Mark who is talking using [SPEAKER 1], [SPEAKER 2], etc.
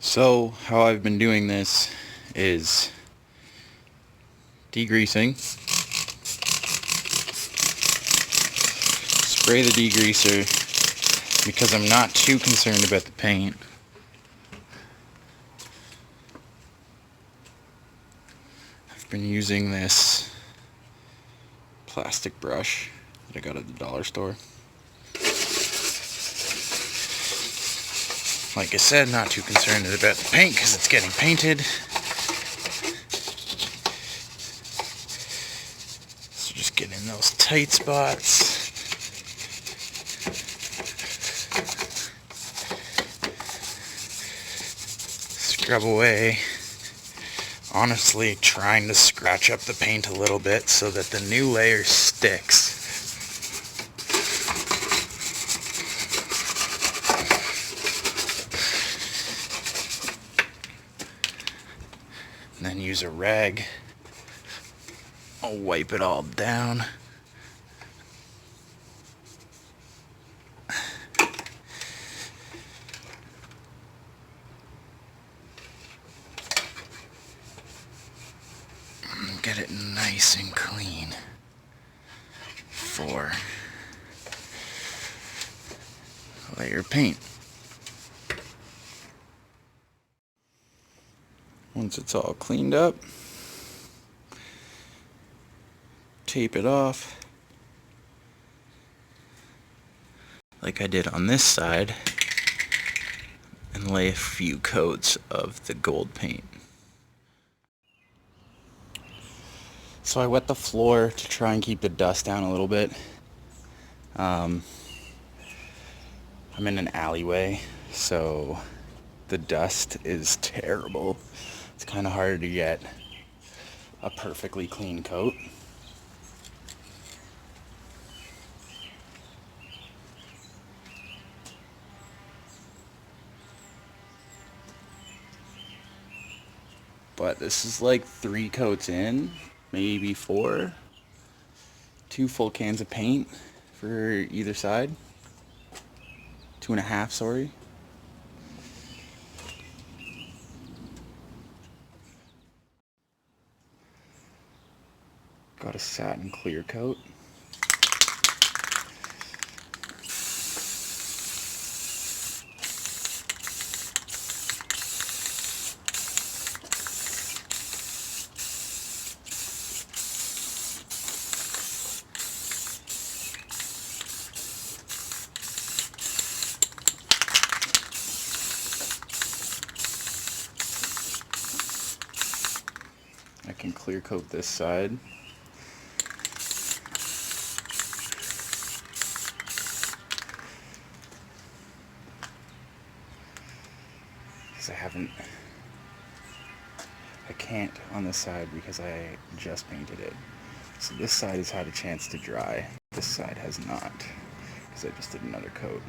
[SPEAKER 1] So how I've been doing this is degreasing, spray the degreaser because I'm not too concerned about the paint. I've been using this plastic brush that I got at the dollar store. Like I said, not too concerned about the paint because it's getting painted. So just get in those tight spots. Scrub away. Honestly, trying to scratch up the paint a little bit so that the new layer sticks. And then use a rag. I'll wipe it all down. And get it nice and clean for layer paint. Once it's all cleaned up, tape it off like I did on this side and lay a few coats of the gold paint. So I wet the floor to try and keep the dust down a little bit. I'm in an alleyway, so the dust is terrible. It's kind of hard to get a perfectly clean coat. But this is like 3 coats in, maybe 4. 2 full cans of paint for either side. 2.5, sorry. Got a satin clear coat. I can clear coat this side. Because I can't on this side because I just painted it. So this side has had a chance to dry. This side has not because I just did another coat.